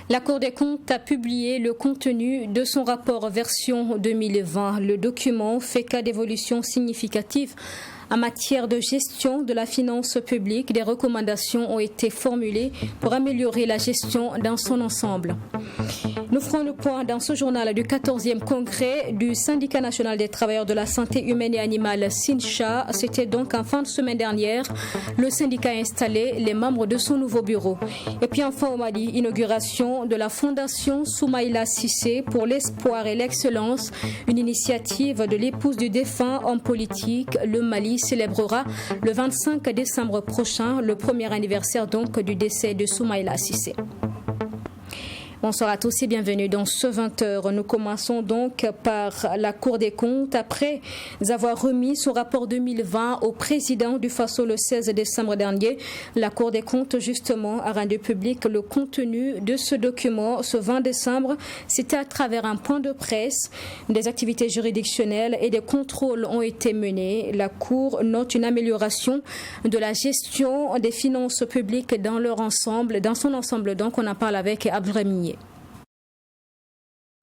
La Cour des comptes a publié le contenu de son rapport version 2020. Le document fait cas d'évolutions significatives en matière de gestion de la finance publique. Des recommandations ont été formulées pour améliorer la gestion dans son ensemble. Nous ferons le point dans ce journal du 14e congrès du Syndicat national des travailleurs de la santé humaine et animale SINCHA. C'était donc en fin de semaine dernière. Le syndicat a installé les membres de son nouveau bureau. Et puis enfin au Mali, inauguration de la fondation Soumaïla Cissé pour l'espoir et l'excellence, une initiative de l'épouse du défunt homme politique. Le Mali célébrera le 25 décembre prochain le premier anniversaire donc du décès de Soumaïla Cissé. Bonsoir à tous et bienvenue dans ce 20h. Nous commençons donc par la Cour des comptes. Après avoir remis son rapport 2020 au président du FASO le 16 décembre dernier, la Cour des comptes justement a rendu public le contenu de ce document ce 20 décembre. C'était à travers un point de presse. Des activités juridictionnelles et des contrôles ont été menés. La Cour note une amélioration de la gestion des finances publiques dans leur ensemble. Dans son ensemble, donc, on en parle avec Abdelrahminier.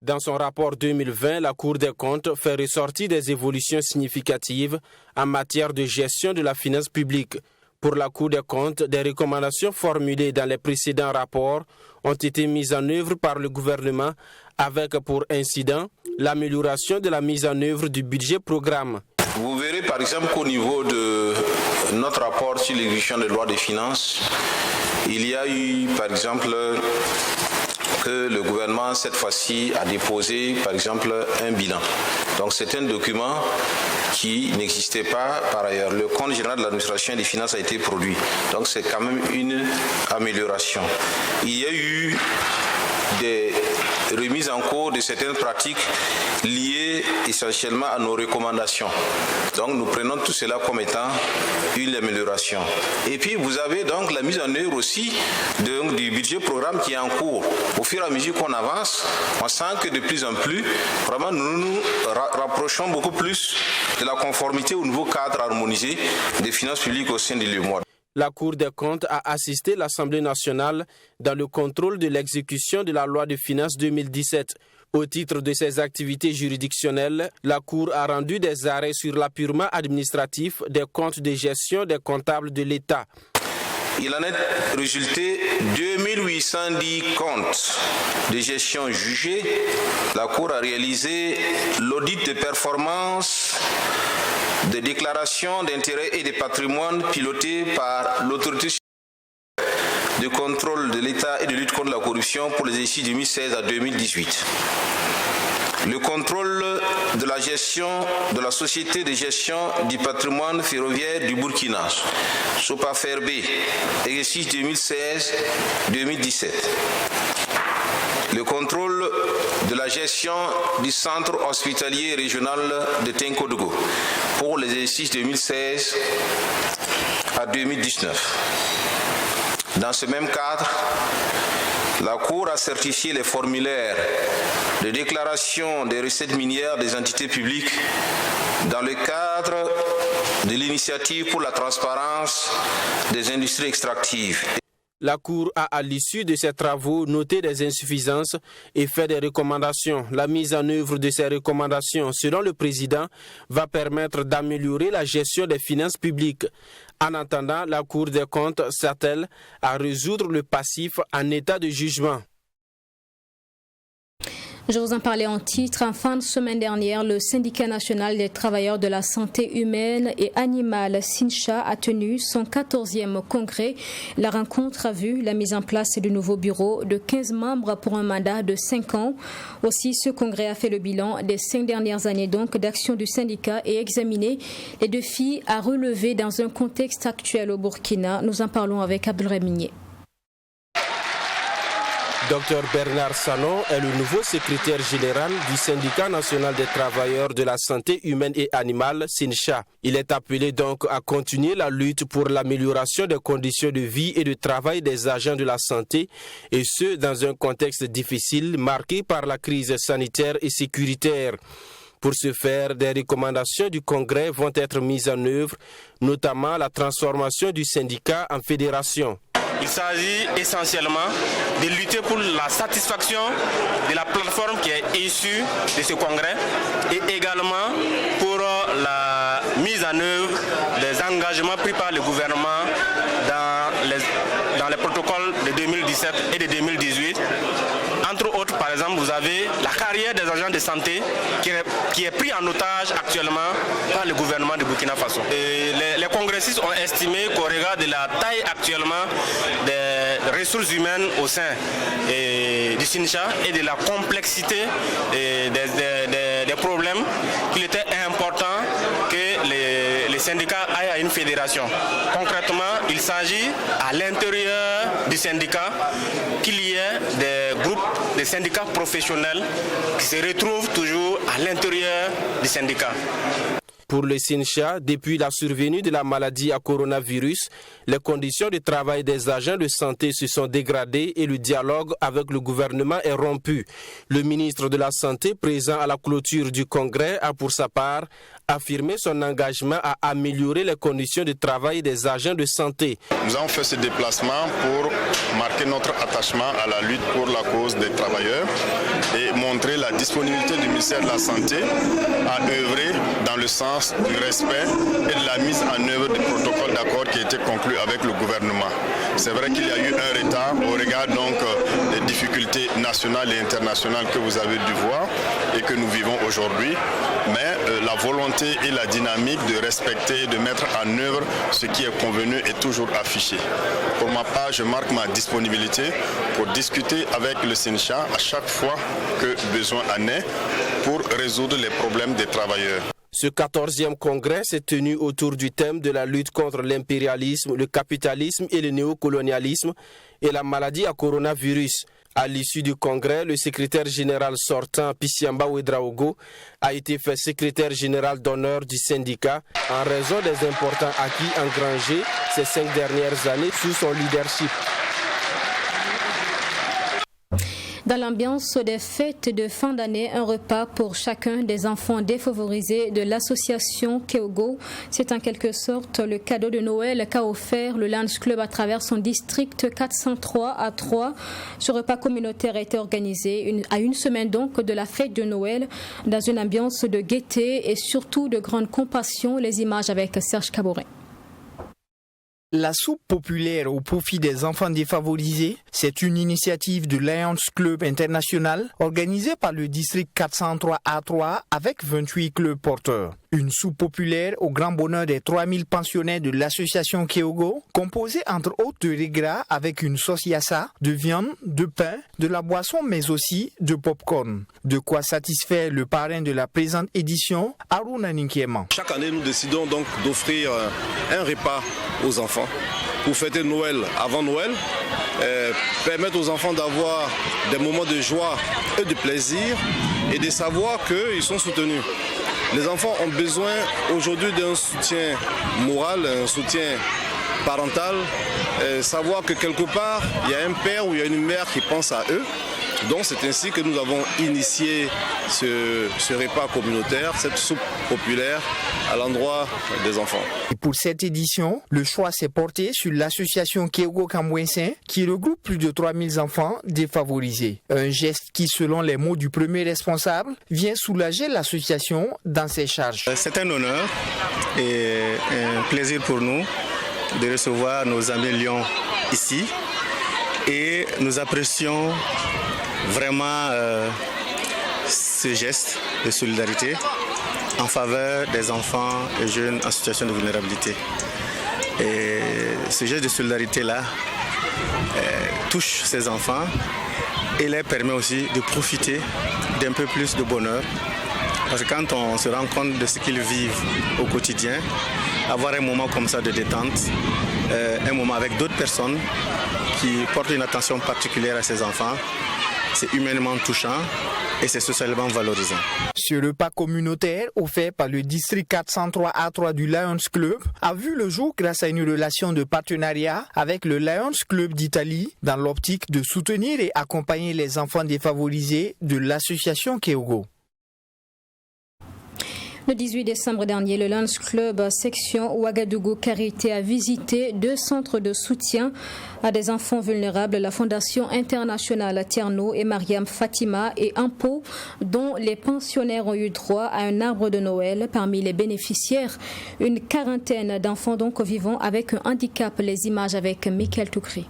Dans son rapport 2020, la Cour des comptes fait ressortir des évolutions significatives en matière de gestion de la finance publique. Pour la Cour des comptes, des recommandations formulées dans les précédents rapports ont été mises en œuvre par le gouvernement avec pour incident l'amélioration de la mise en œuvre du budget programme. Vous verrez par exemple qu'au niveau de notre rapport sur l'exécution des lois des finances, il y a eu par exemple que le gouvernement, cette fois-ci, a déposé, par exemple, un bilan. Donc, c'est un document qui n'existait pas par ailleurs. Le compte général de l'administration des finances a été produit. Donc, c'est quand même une amélioration. Il y a eu des remises en cours de certaines pratiques liées essentiellement à nos recommandations. Donc nous prenons tout cela comme étant une amélioration. Et puis vous avez donc la mise en œuvre aussi du budget programme qui est en cours. Au fur et à mesure qu'on avance, on sent que de plus en plus, vraiment nous nous rapprochons beaucoup plus de la conformité au nouveau cadre harmonisé des finances publiques au sein de l'UEMOA. La Cour des comptes a assisté l'Assemblée nationale dans le contrôle de l'exécution de la loi de finances 2017. Au titre de ses activités juridictionnelles, la Cour a rendu des arrêts sur l'appurement administratif des comptes de gestion des comptables de l'État. Il en est résulté 2810 comptes de gestion jugés. La Cour a réalisé l'audit de performance des déclarations d'intérêts et de patrimoine pilotées par l'autorité de contrôle de l'État et de lutte contre la corruption pour les exercices 2016 à 2018. Le contrôle de la gestion de la société de gestion du patrimoine ferroviaire du Burkina, SOPAFERB, exercice 2016-2017. Le contrôle de la gestion du centre hospitalier régional de Tenkodogo pour les exercices 2016 à 2019. Dans ce même cadre, la Cour a certifié les formulaires de déclaration des recettes minières des entités publiques dans le cadre de l'initiative pour la transparence des industries extractives. La Cour a, à l'issue de ces travaux, noté des insuffisances et fait des recommandations. La mise en œuvre de ces recommandations, selon le président, va permettre d'améliorer la gestion des finances publiques. En attendant, la Cour des comptes s'attelle à résoudre le passif en état de jugement. Je vous en parlais en titre. En fin de semaine dernière, le Syndicat national des travailleurs de la santé humaine et animale SINCHA a tenu son 14e congrès. La rencontre a vu la mise en place de nouveaux bureaux de 15 membres pour un mandat de 5 ans. Aussi, ce congrès a fait le bilan des 5 dernières années donc d'action du syndicat et examiné les défis à relever dans un contexte actuel au Burkina. Nous en parlons avec Abdelrahminier. Dr Bernard Sanon est le nouveau secrétaire général du Syndicat national des travailleurs de la santé humaine et animale, SINCHA. Il est appelé donc à continuer la lutte pour l'amélioration des conditions de vie et de travail des agents de la santé, et ce, dans un contexte difficile marqué par la crise sanitaire et sécuritaire. Pour ce faire, des recommandations du Congrès vont être mises en œuvre, notamment la transformation du syndicat en fédération. Il s'agit essentiellement de lutter pour la satisfaction de la plateforme qui est issue de ce congrès et également pour la mise en œuvre des engagements pris par le gouvernement dans les protocoles de 2017 et de 2018. Entre autres, par exemple, vous avez la carrière des agents de santé qui est pris en otage actuellement par le gouvernement de Burkina Faso. Et les congressistes ont estimé qu'au regard de la taille actuellement des ressources humaines au sein du SINCHA et de la complexité des problèmes, qu'il était important que les syndicats aillent à une fédération. Concrètement, il s'agit à l'intérieur du syndicat qu'il y ait des groupes de syndicats professionnels qui se retrouvent toujours à l'intérieur du syndicat. Pour le SINCHA, depuis la survenue de la maladie à coronavirus, les conditions de travail des agents de santé se sont dégradées et le dialogue avec le gouvernement est rompu. Le ministre de la Santé, présent à la clôture du congrès, a pour sa part affirmé son engagement à améliorer les conditions de travail des agents de santé. Nous avons fait ce déplacement pour marquer notre attachement à la lutte pour la cause des travailleurs et montrer la disponibilité du ministère de la Santé à œuvrer dans le sens du respect et de la mise en œuvre des protocoles d'accord qui étaient conclus avec le gouvernement. C'est vrai qu'il y a eu un retard au regard donc des difficultés nationales et internationales que vous avez dû voir et que nous vivons aujourd'hui, mais la volonté et la dynamique de respecter, de mettre en œuvre ce qui est convenu est toujours affichée. Pour ma part, je marque ma disponibilité pour discuter avec le SINCHA à chaque fois que besoin en est pour résoudre les problèmes des travailleurs. Ce 14e congrès s'est tenu autour du thème de la lutte contre l'impérialisme, le capitalisme et le néocolonialisme et la maladie à coronavirus. À l'issue du congrès, le secrétaire général sortant, Pissiamba Ouedraogo, a été fait secrétaire général d'honneur du syndicat en raison des importants acquis engrangés ces 5 dernières années sous son leadership. Dans l'ambiance des fêtes de fin d'année, un repas pour chacun des enfants défavorisés de l'association Keogo. C'est en quelque sorte le cadeau de Noël qu'a offert le Lions Club à travers son district 403 à 3. Ce repas communautaire a été organisé à une semaine donc de la fête de Noël dans une ambiance de gaieté et surtout de grande compassion. Les images avec Serge Caboret. La soupe populaire au profit des enfants défavorisés, c'est une initiative du Lions Club International organisée par le district 403 A3 avec 28 clubs porteurs. Une soupe populaire au grand bonheur des 3000 pensionnaires de l'association Keogo, composée entre autres de riz gras avec une sauce yassa, de viande, de pain, de la boisson mais aussi de popcorn. De quoi satisfaire le parrain de la présente édition, Aruna Ninkiema. Chaque année, nous décidons donc d'offrir un repas aux enfants pour fêter Noël avant Noël, permettre aux enfants d'avoir des moments de joie et de plaisir et de savoir qu'ils sont soutenus. Les enfants ont besoin aujourd'hui d'un soutien moral, un soutien parental, savoir que quelque part, il y a un père ou il y a une mère qui pense à eux. Donc c'est ainsi que nous avons initié ce repas communautaire, cette soupe populaire à l'endroit des enfants. Et pour cette édition, le choix s'est porté sur l'association Keogo Kamwensen qui regroupe plus de 3000 enfants défavorisés. Un geste qui, selon les mots du premier responsable, vient soulager l'association dans ses charges. C'est un honneur et un plaisir pour nous de recevoir nos amis Lions ici et nous apprécions vraiment ce geste de solidarité en faveur des enfants et jeunes en situation de vulnérabilité. Et ce geste de solidarité-là touche ces enfants et leur permet aussi de profiter d'un peu plus de bonheur. Parce que quand on se rend compte de ce qu'ils vivent au quotidien, avoir un moment comme ça de détente, un moment avec d'autres personnes qui portent une attention particulière à ces enfants, c'est humainement touchant et c'est socialement valorisant. Ce repas communautaire offert par le district 403 A3 du Lions Club a vu le jour grâce à une relation de partenariat avec le Lions Club d'Italie dans l'optique de soutenir et accompagner les enfants défavorisés de l'association Keogo. Le 18 décembre dernier, le Lions Club section Ouagadougou Carité a visité 2 centres de soutien à des enfants vulnérables, la Fondation internationale Tierno et Mariam Fatima et Impo, dont les pensionnaires ont eu droit à un arbre de Noël. Parmi les bénéficiaires, une quarantaine d'enfants donc vivant avec un handicap. Les images avec Michael Toukri.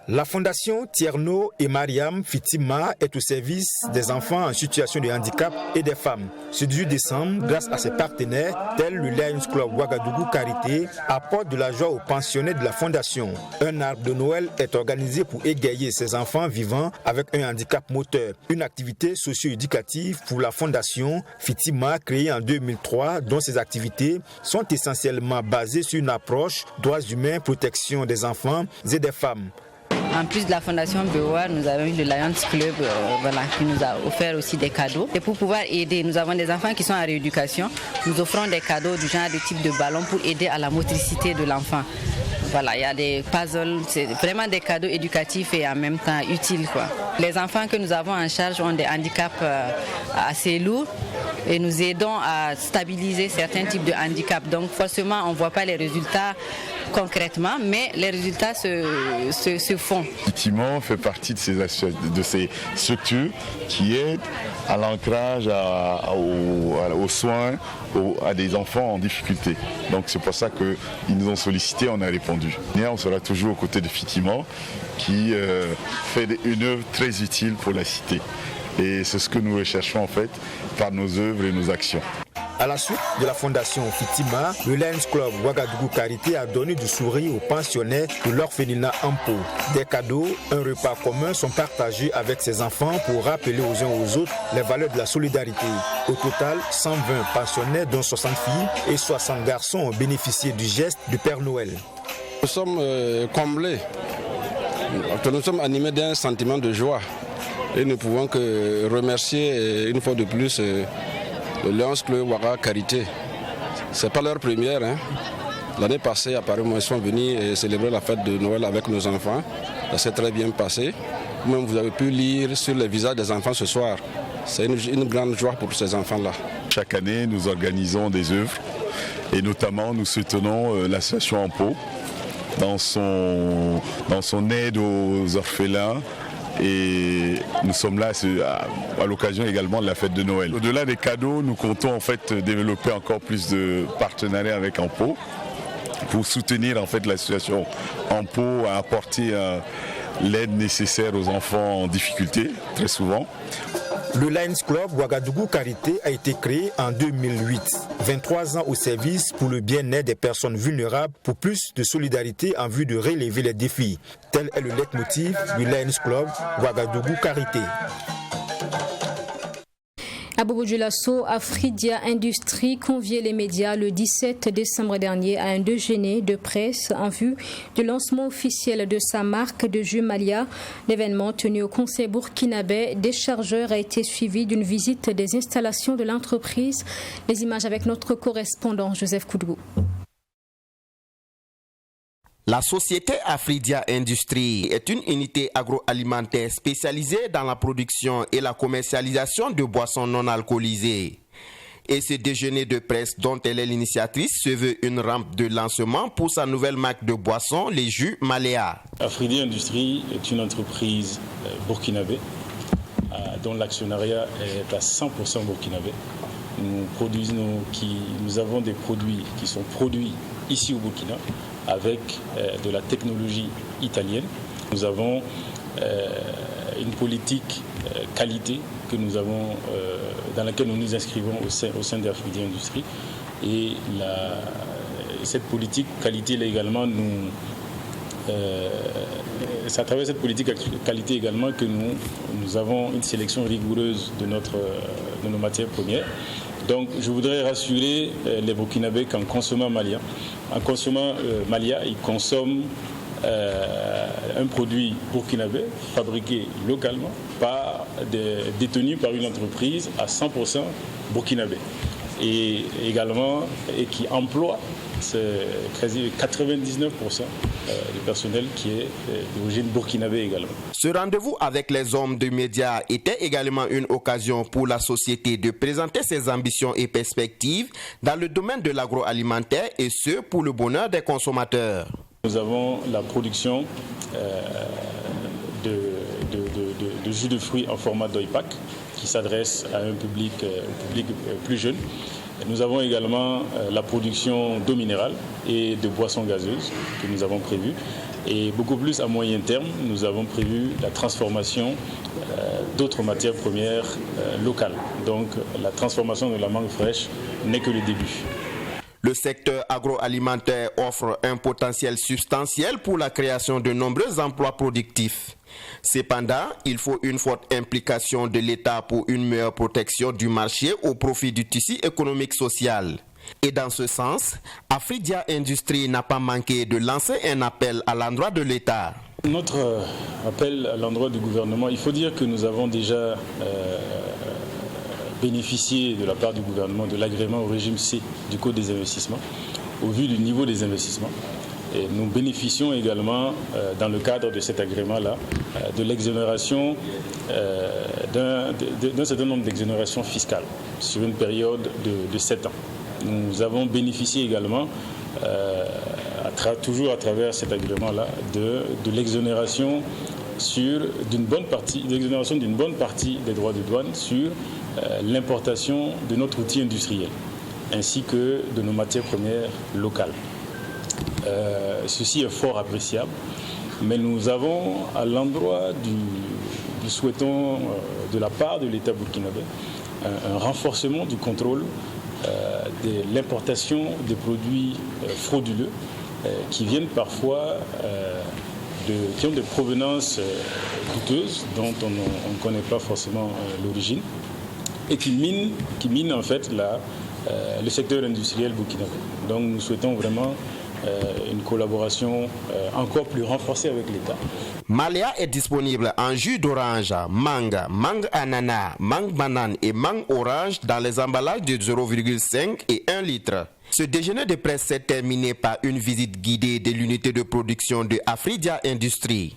La Fondation Tierno et Mariam Fatima est au service des enfants en situation de handicap et des femmes. Ce 18 décembre, grâce à ses partenaires, tels le Lions Club Ouagadougou Carité, apporte de la joie aux pensionnés de la Fondation. Un arbre de Noël est organisé pour égayer ces enfants vivant avec un handicap moteur. Une activité socio-éducative pour la Fondation Fatima créée en 2003, dont ses activités sont essentiellement basées sur une approche droits humains, protection des enfants et des femmes. En plus de la Fondation BOA, nous avons eu le Lions Club qui nous a offert aussi des cadeaux. Et pour pouvoir aider, nous avons des enfants qui sont en rééducation. Nous offrons des cadeaux du genre de type de ballon pour aider à la motricité de l'enfant. Voilà, il y a des puzzles, c'est vraiment des cadeaux éducatifs et en même temps utiles, quoi. Les enfants que nous avons en charge ont des handicaps assez lourds et nous aidons à stabiliser certains types de handicaps. Donc forcément, on ne voit pas les résultats concrètement, mais les résultats se font. Effectivement, on fait partie de ces structures qui aident à l'ancrage, aux soins, à des enfants en difficulté. Donc c'est pour ça qu'ils nous ont sollicité, on a répondu. Et on sera toujours aux côtés de Fatima qui fait une œuvre très utile pour la cité. Et c'est ce que nous recherchons en fait par nos œuvres et nos actions. À la suite de la Fondation Fatima, le Lions Club Ouagadougou Carité a donné du sourire aux pensionnaires de l'orphelinat Ampo. Des cadeaux, un repas commun sont partagés avec ces enfants pour rappeler aux uns aux autres les valeurs de la solidarité. Au total, 120 pensionnaires, dont 60 filles et 60 garçons, ont bénéficié du geste du Père Noël. Nous sommes comblés, nous sommes animés d'un sentiment de joie et nous ne pouvons que remercier une fois de plus le Lions Club Ouagadougou Carité. Ce n'est pas leur première. L'année passée, apparemment, ils sont venus célébrer la fête de Noël avec nos enfants. Ça s'est très bien passé. Même vous avez pu lire sur les visages des enfants ce soir. C'est une grande joie pour ces enfants-là. Chaque année, nous organisons des œuvres et notamment nous soutenons l'association Ampo dans son aide aux orphelins. Et nous sommes là à l'occasion également de la fête de Noël. Au-delà des cadeaux, nous comptons en fait développer encore plus de partenariats avec Ampo pour soutenir en fait l'association Ampo à apporter l'aide nécessaire aux enfants en difficulté, très souvent. Le Lions Club Ouagadougou Carité a été créé en 2008. 23 ans au service pour le bien-être des personnes vulnérables pour plus de solidarité en vue de relever les défis. Tel est le leitmotiv du Lions Club Ouagadougou Carité. À Bobo Dioulasso, Afridia Industrie conviait les médias le 17 décembre dernier à un déjeuner de presse en vue du lancement officiel de sa marque de jus Malia. L'événement tenu au conseil burkinabé des chargeurs a été suivi d'une visite des installations de l'entreprise. Les images avec notre correspondant Joseph Koudou. La société Afridia Industrie est une unité agroalimentaire spécialisée dans la production et la commercialisation de boissons non alcoolisées. Et ce déjeuner de presse dont elle est l'initiatrice se veut une rampe de lancement pour sa nouvelle marque de boissons, les jus Maléa. Afridia Industrie est une entreprise burkinabé dont l'actionnariat est à 100% burkinabé. Nous avons des produits qui sont produits ici au Burkina avec de la technologie italienne. Nous avons une politique qualité que nous avons, dans laquelle nous nous inscrivons au sein d'Afridia Industrie. Et cette politique qualité, là également, c'est à travers cette politique qualité également que nous avons une sélection rigoureuse de nos matières premières. Donc je voudrais rassurer les Burkinabés qu'en consommant Malia, ils consomment un produit burkinabé fabriqué localement, détenu par une entreprise à 100% burkinabé. et également et qui emploie quasi 99% du personnel qui est d'origine burkinabé également. Ce rendez-vous avec les hommes de médias était également une occasion pour la société de présenter ses ambitions et perspectives dans le domaine de l'agroalimentaire et ce pour le bonheur des consommateurs. Nous avons la production de jus de fruits en format doy-pack qui s'adresse à un public plus jeune. Nous avons également la production d'eau minérale et de boissons gazeuses que nous avons prévues. Et beaucoup plus à moyen terme, nous avons prévu la transformation d'autres matières premières locales. Donc la transformation de la mangue fraîche n'est que le début. Le secteur agroalimentaire offre un potentiel substantiel pour la création de nombreux emplois productifs. Cependant, il faut une forte implication de l'État pour une meilleure protection du marché au profit du tissu économique social. Et dans ce sens, Afridia Industrie n'a pas manqué de lancer un appel à l'endroit de l'État. Notre appel à l'endroit du gouvernement, il faut dire que nous avons déjà bénéficié de la part du gouvernement de l'agrément au régime C du Code des investissements, au vu du niveau des investissements. Et nous bénéficions également, dans le cadre de cet agrément-là, de l'exonération, d'un certain nombre d'exonérations fiscales sur une période de 7 ans. Nous avons bénéficié également, toujours à travers cet agrément-là, de l'exonération d'une bonne partie des droits de douane sur l'importation de notre outil industriel, ainsi que de nos matières premières locales. Ceci est fort appréciable, mais nous avons à l'endroit du souhaitant de la part de l'État burkinabé un renforcement du contrôle de l'importation des produits frauduleux qui viennent parfois qui ont des provenances douteuses dont on ne connaît pas forcément l'origine et qui minent en fait le secteur industriel burkinabé. Donc nous souhaitons vraiment une collaboration encore plus renforcée avec l'État. Maléa est disponible en jus d'orange, mangue, mangue ananas, mangue banane et mangue orange dans les emballages de 0,5 et 1 litre. Ce déjeuner de presse s'est terminé par une visite guidée de l'unité de production de Afridia Industrie.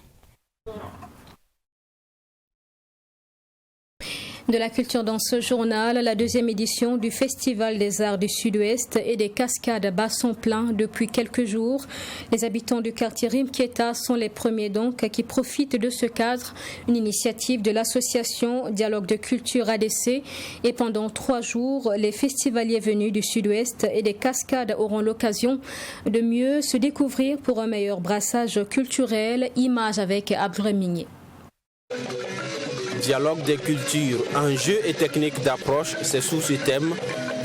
De la culture dans ce journal, la deuxième édition du Festival des Arts du Sud-Ouest et des Cascades à bassin plein depuis quelques jours. Les habitants du quartier Rimkieta sont les premiers donc qui profitent de ce cadre, une initiative de l'association Dialogue de Culture ADC. Et pendant 3 jours, les festivaliers venus du Sud-Ouest et des Cascades auront l'occasion de mieux se découvrir pour un meilleur brassage culturel. Image avec Abdouramigné. Dialogue des cultures, enjeux et techniques d'approche, c'est sous ce thème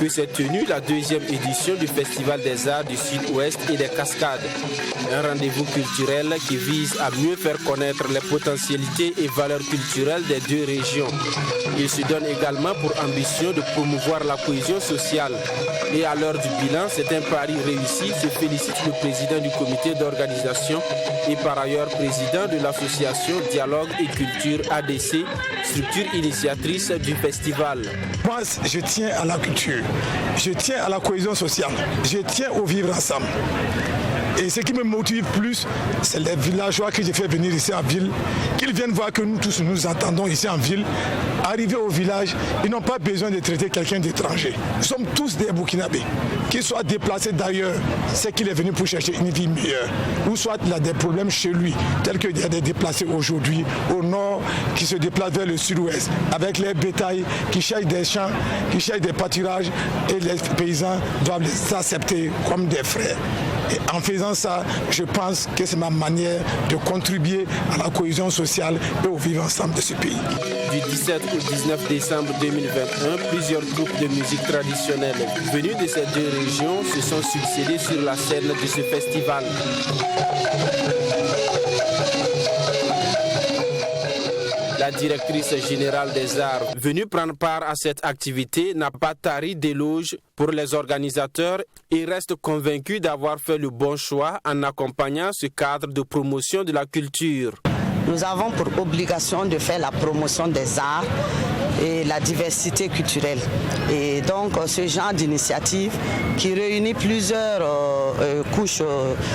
que s'est tenue la deuxième édition du Festival des Arts du Sud-Ouest et des Cascades. Un rendez-vous culturel qui vise à mieux faire connaître les potentialités et valeurs culturelles des deux régions. Il se donne également pour ambition de promouvoir la cohésion sociale. Et à l'heure du bilan, c'est un pari réussi, se félicite le président du comité d'organisation et par ailleurs président de l'association Dialogue et Culture ADC, structure initiatrice du festival. Moi, je tiens à la culture, je tiens à la cohésion sociale, je tiens au vivre ensemble. Et ce qui me motive plus, c'est les villageois que j'ai fait venir ici en ville, qu'ils viennent voir que nous tous nous entendons ici en ville. Arriver au village, ils n'ont pas besoin de traiter quelqu'un d'étranger. Nous sommes tous des Burkinabés. Qu'il soit déplacé d'ailleurs, c'est qu'il est venu pour chercher une vie meilleure. Ou soit il a des problèmes chez lui, tels qu'il y a des déplacés aujourd'hui au nord qui se déplacent vers le sud-ouest, avec les bétails qui cherchent des champs, qui cherchent des pâturages, et les paysans doivent les accepter comme des frères. Et en faisant ça, je pense que c'est ma manière de contribuer à la cohésion sociale et au vivre ensemble de ce pays. Du 17 au 19 décembre 2021, plusieurs groupes de musique traditionnelle venus de ces deux régions se sont succédés sur la scène de ce festival. La directrice générale des arts, venue prendre part à cette activité, n'a pas tari d'éloges pour les organisateurs et reste convaincue d'avoir fait le bon choix en accompagnant ce cadre de promotion de la culture. Nous avons pour obligation de faire la promotion des arts et la diversité culturelle. Et donc ce genre d'initiative qui réunit plusieurs couches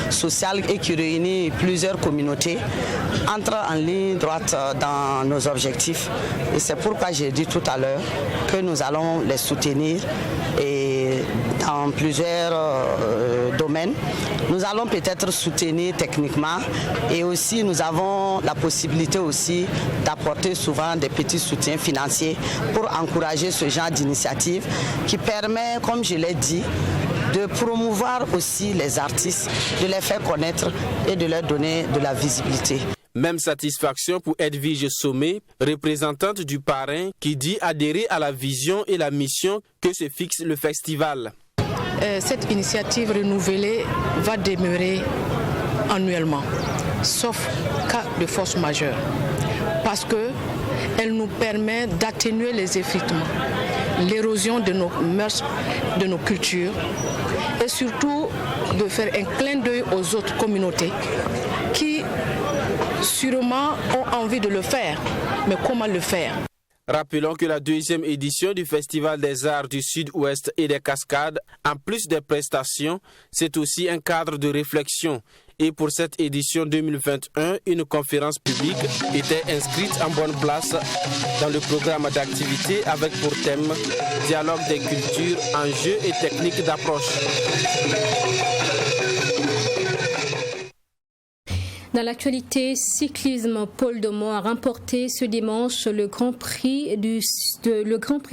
sociales et qui réunit plusieurs communautés entre en ligne droite dans nos objectifs. Et c'est pourquoi j'ai dit tout à l'heure que nous allons les soutenir et dans plusieurs domaines. Nous allons peut-être soutenir techniquement et aussi nous avons la possibilité aussi d'apporter souvent des petits soutiens financiers pour encourager ce genre d'initiative qui permet, comme je l'ai dit, de promouvoir aussi les artistes, de les faire connaître et de leur donner de la visibilité. Même satisfaction pour Edwige Sommet, représentante du parrain, qui dit adhérer à la vision et la mission que se fixe le festival. Cette initiative renouvelée va demeurer annuellement, sauf cas de force majeure, parce qu'elle nous permet d'atténuer les effritements, l'érosion de nos mœurs, de nos cultures, et surtout de faire un clin d'œil aux autres communautés qui sûrement ont envie de le faire, mais comment le faire ? Rappelons que la deuxième édition du Festival des Arts du Sud-Ouest et des Cascades, en plus des prestations, c'est aussi un cadre de réflexion. Et pour cette édition 2021, une conférence publique était inscrite en bonne place dans le programme d'activité avec pour thème « Dialogue des cultures, enjeux et techniques d'approche ». Dans l'actualité, cyclisme, Paul Domon a remporté ce dimanche le Grand Prix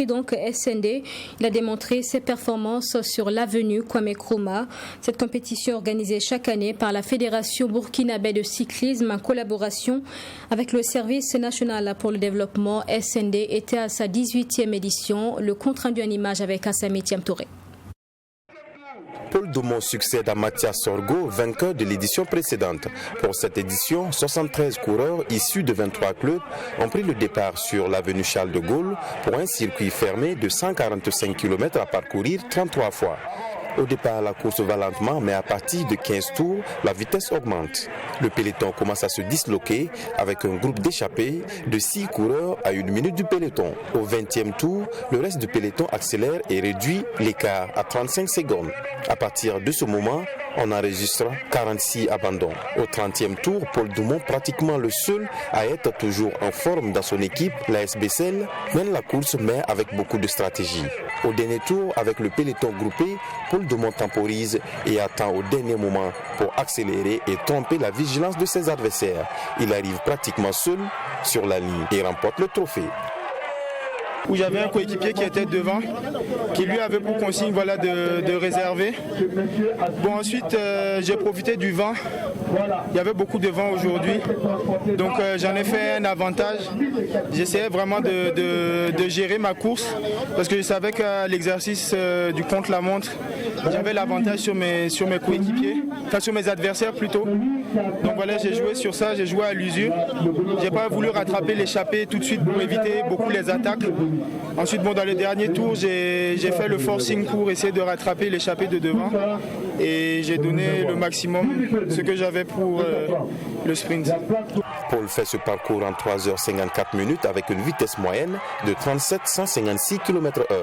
donc SND. Il a démontré ses performances sur l'avenue Kwame Nkrumah. Cette compétition organisée chaque année par la Fédération burkinabé de cyclisme en collaboration avec le Service national pour le développement SND était à sa 18e édition. Le compte rendu en image avec Assami Touré. Paul Domon succède à Mathias Sorgo, vainqueur de l'édition précédente. Pour cette édition, 73 coureurs issus de 23 clubs ont pris le départ sur l'avenue Charles de Gaulle pour un circuit fermé de 145 km à parcourir 33 fois. Au départ, la course va lentement, mais à partir de 15 tours, la vitesse augmente. Le peloton commence à se disloquer avec un groupe d'échappés de 6 coureurs à 1 minute du peloton. Au 20e tour, le reste du peloton accélère et réduit l'écart à 35 secondes. À partir de ce moment, on enregistre 46 abandons. Au 30e tour, Paul Domon, pratiquement le seul à être toujours en forme dans son équipe, la SBCL, mène la course mais avec beaucoup de stratégie. Au dernier tour, avec le peloton groupé, Paul Domon temporise et attend au dernier moment pour accélérer et tromper la vigilance de ses adversaires. Il arrive pratiquement seul sur la ligne et remporte le trophée. Où j'avais un coéquipier qui était devant, qui lui avait pour consigne de réserver. Bon, ensuite, j'ai profité du vent. Il y avait beaucoup de vent aujourd'hui, donc j'en ai fait un avantage. J'essayais vraiment de gérer ma course parce que je savais qu'à l'exercice du contre-la-montre, j'avais l'avantage sur mes coéquipiers, enfin sur mes adversaires plutôt. Donc voilà, j'ai joué sur ça, j'ai joué à l'usure. J'ai pas voulu rattraper l'échappée tout de suite pour éviter beaucoup les attaques. Ensuite, dans le dernier tour, j'ai fait le forcing pour essayer de rattraper l'échappée de devant et j'ai donné le maximum, ce que j'avais pour le sprint. Paul fait ce parcours en 3h54 minutes avec une vitesse moyenne de 37,156 km/h.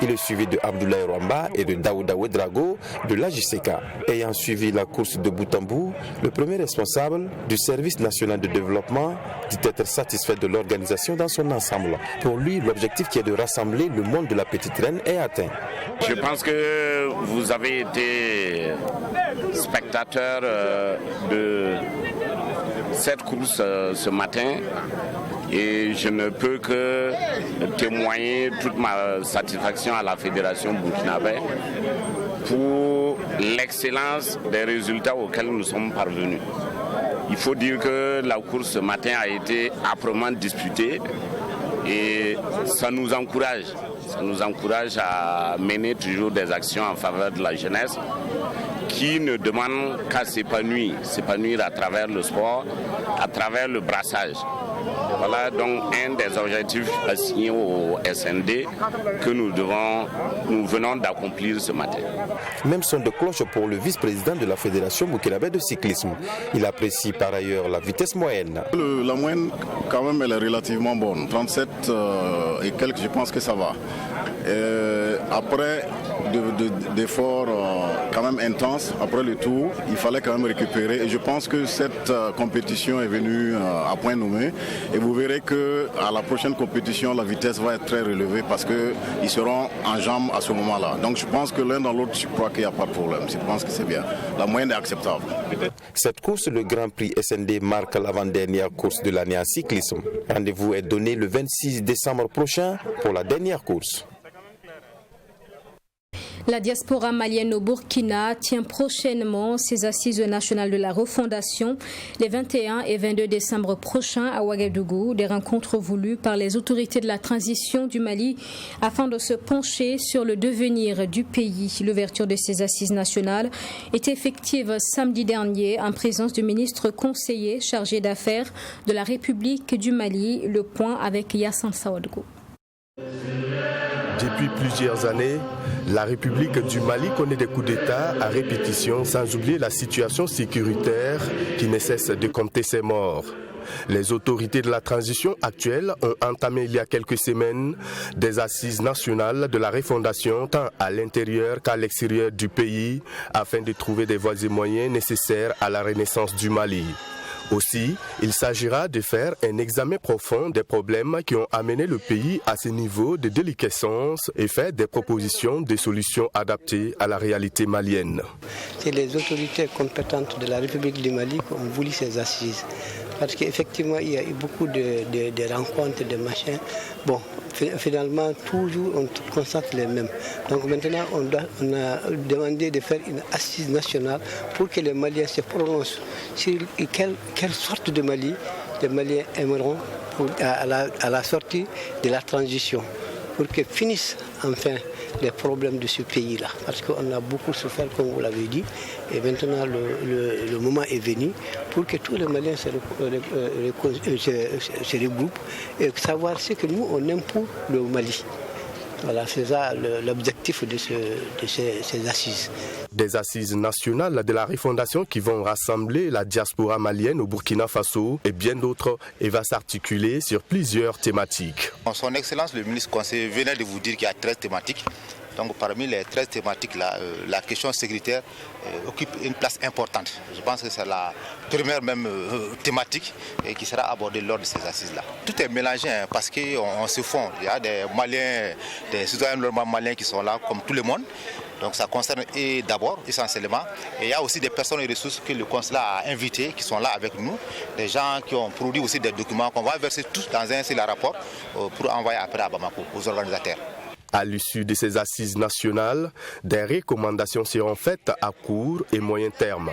Il est suivi de Abdoulaye Rwamba et de Daouda Ouedraogo de l'AJCK. Ayant suivi la course de bout en bout, le premier responsable du Service national de développement dit être satisfait de l'organisation dans son ensemble. Pour lui, l'objectif qui est de rassembler le monde de la petite reine est atteint. Je pense que vous avez été spectateur de cette course ce matin et je ne peux que témoigner toute ma satisfaction à la Fédération burkinabé pour l'excellence des résultats auxquels nous sommes parvenus. Il faut dire que la course ce matin a été âprement disputée et ça nous encourage à mener toujours des actions en faveur de la jeunesse qui ne demande qu'à s'épanouir à travers le sport, à travers le brassage. Voilà donc un des objectifs assignés au SND que nous venons d'accomplir ce matin. Même son de cloche pour le vice-président de la Fédération burkinabé de cyclisme. Il apprécie par ailleurs la vitesse moyenne. La moyenne, quand même, elle est relativement bonne. 37 et quelques, je pense que ça va. Après d'efforts quand même intenses, après le tour, il fallait quand même récupérer. Et je pense que cette compétition est venue à point nommé. Et vous verrez qu'à la prochaine compétition, la vitesse va être très relevée parce qu'ils seront en jambes à ce moment-là. Donc je pense que l'un dans l'autre, je crois qu'il n'y a pas de problème. Je pense que c'est bien. La moyenne est acceptable. Cette course, le Grand Prix SND, marque l'avant-dernière course de l'année en cyclisme. Rendez-vous est donné le 26 décembre prochain pour la dernière course. La diaspora malienne au Burkina tient prochainement ses assises nationales de la refondation les 21 et 22 décembre prochains à Ouagadougou, des rencontres voulues par les autorités de la transition du Mali afin de se pencher sur le devenir du pays. L'ouverture de ces assises nationales est effective samedi dernier en présence du ministre conseiller chargé d'affaires de la République du Mali. Le point avec Yassine Sawadgo. Depuis plusieurs années, la République du Mali connaît des coups d'État à répétition, sans oublier la situation sécuritaire qui ne cesse de compter ses morts. Les autorités de la transition actuelle ont entamé il y a quelques semaines des assises nationales de la refondation tant à l'intérieur qu'à l'extérieur du pays afin de trouver des voies et moyens nécessaires à la renaissance du Mali. Aussi, il s'agira de faire un examen profond des problèmes qui ont amené le pays à ce niveau de déliquescence et faire des propositions de solutions adaptées à la réalité malienne. C'est les autorités compétentes de la République du Mali qui ont voulu ces assises. Parce qu'effectivement, il y a eu beaucoup de rencontres, de machins. Bon, finalement, toujours, on constate les mêmes. Donc maintenant, on a demandé de faire une assise nationale pour que les Maliens se prononcent sur quelle sorte de Mali les Maliens aimeront à la sortie de la transition, pour que finissent enfin les problèmes de ce pays-là. Parce qu'on a beaucoup souffert, comme vous l'avez dit, et maintenant le moment est venu pour que tous les Maliens se regroupent et savoir ce que nous, on aime pour le Mali. Voilà, c'est ça l'objectif de ces assises. Des assises nationales de la refondation qui vont rassembler la diaspora malienne au Burkina Faso et bien d'autres et va s'articuler sur plusieurs thématiques. Son Excellence le ministre conseiller venait de vous dire qu'il y a 13 thématiques. Donc parmi les 13 thématiques, la question sécuritaire occupe une place importante. Je pense que c'est la première même thématique qui sera abordée lors de ces assises-là. Tout est mélangé parce qu'on se fond. Il y a des Maliens, des citoyens normalement maliens qui sont là comme tout le monde. Donc ça concerne d'abord, essentiellement. Et il y a aussi des personnes et ressources que le consulat a invitées, qui sont là avec nous. Des gens qui ont produit aussi des documents qu'on va verser tous dans un seul rapport pour envoyer après à Bamako, aux organisateurs. À l'issue de ces assises nationales, des recommandations seront faites à court et moyen terme.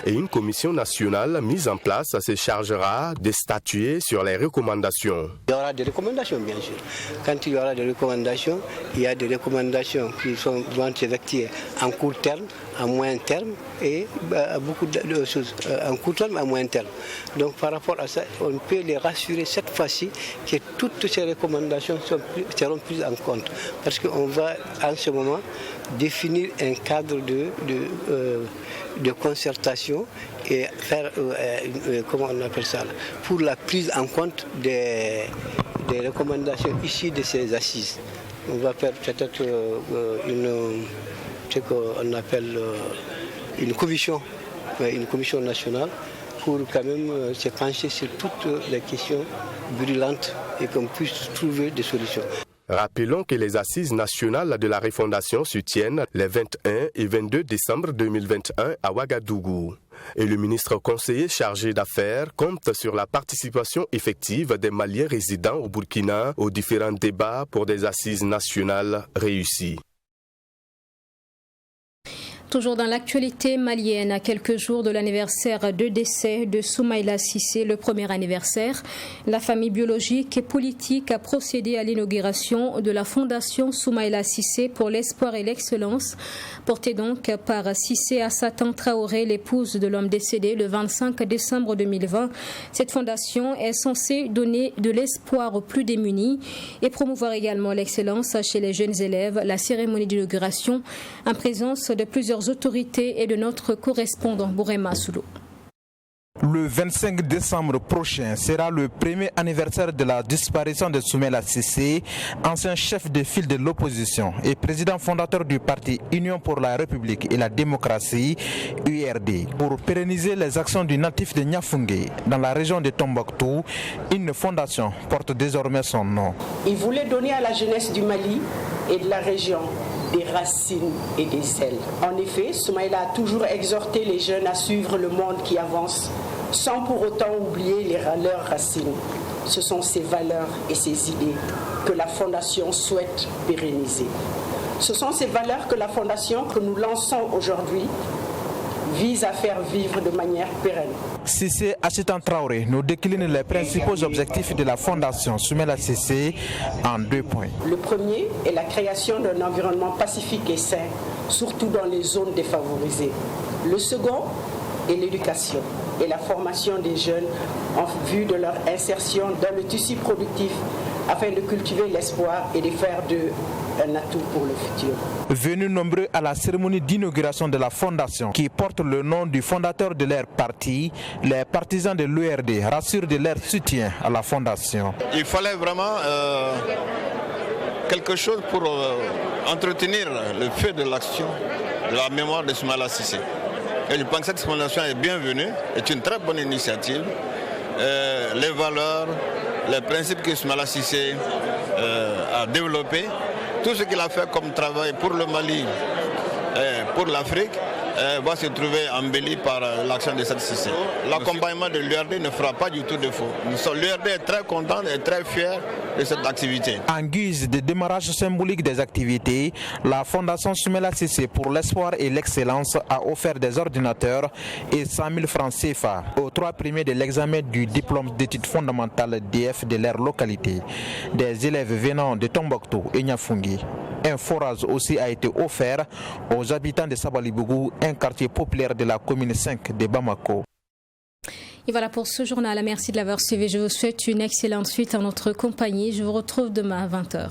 Et une commission nationale mise en place se chargera de statuer sur les recommandations. Il y aura des recommandations, bien sûr. Quand il y aura des recommandations, il y a des recommandations qui vont s'effectuer en court terme, à moyen terme et beaucoup de choses, en court terme et à moyen terme. Donc par rapport à ça, on peut les rassurer cette fois-ci que toutes ces recommandations seront prises en compte. Parce qu'on va en ce moment définir un cadre de concertation et faire, comment on appelle ça, pour la prise en compte des recommandations issues de ces assises. On va faire peut-être ce qu'on appelle une commission nationale pour quand même se pencher sur toutes les questions brûlantes et qu'on puisse trouver des solutions. Rappelons que les assises nationales de la refondation se tiennent les 21 et 22 décembre 2021 à Ouagadougou. Et le ministre conseiller chargé d'affaires compte sur la participation effective des Maliens résidant au Burkina aux différents débats pour des assises nationales réussies. Toujours dans l'actualité malienne, à quelques jours de l'anniversaire de décès de Soumaïla Cissé, le premier anniversaire, la famille biologique et politique a procédé à l'inauguration de la fondation Soumaïla Cissé pour l'espoir et l'excellence, portée donc par Cissé Assatan Traoré, l'épouse de l'homme décédé le 25 décembre 2020. Cette fondation est censée donner de l'espoir aux plus démunis et promouvoir également l'excellence chez les jeunes élèves. La cérémonie d'inauguration en présence de plusieurs autorités et de notre correspondant Bourema Soulou. Le 25 décembre prochain sera le premier anniversaire de la disparition de Soumaïla Cissé, ancien chef de file de l'opposition et président fondateur du parti Union pour la République et la démocratie, URD. Pour pérenniser les actions du natif de Niafungé dans la région de Tombouctou, une fondation porte désormais son nom. Il voulait donner à la jeunesse du Mali et de la région des racines et des ailes. En effet, Soumaïla a toujours exhorté les jeunes à suivre le monde qui avance, sans pour autant oublier leurs racines. Ce sont ces valeurs et ces idées que la Fondation souhaite pérenniser. Ce sont ces valeurs que la Fondation que nous lançons aujourd'hui vise à faire vivre de manière pérenne. Cissé Assatan Traoré nous décline les principaux objectifs de la Fondation Soumaïla Cissé en 2 points. Le premier est la création d'un environnement pacifique et sain, surtout dans les zones défavorisées. Le second est l'éducation et la formation des jeunes en vue de leur insertion dans le tissu productif afin de cultiver l'espoir et de faire d'eux un atout pour le futur. Venus nombreux à la cérémonie d'inauguration de la fondation qui porte le nom du fondateur de leur parti, les partisans de l'URD rassurent de leur soutien à la fondation. Il fallait vraiment quelque chose pour entretenir le feu de l'action, de la mémoire de Soumaïla Cissé. Et je pense que cette fondation est bienvenue, est une très bonne initiative. Les valeurs, les principes que Soumaïla Cissé a développés, tout ce qu'il a fait comme travail pour le Mali et pour l'Afrique va se trouver embelli par l'action de cette Cissé. L'accompagnement de l'URD ne fera pas du tout défaut. L'URD est très content et très fier de cette activité. En guise de démarrage symbolique des activités, la Fondation Soumaïla Cissé pour l'espoir et l'excellence a offert des ordinateurs et 100 000 francs CFA aux 3 premiers de l'examen du diplôme d'études fondamentales DF de leur localité, des élèves venant de Tombouctou et Niafungé. Un forage aussi a été offert aux habitants de Sabalibougou, un quartier populaire de la commune 5 de Bamako. Et voilà pour ce journal. Merci de l'avoir suivi. Je vous souhaite une excellente suite en notre compagnie. Je vous retrouve demain à 20h.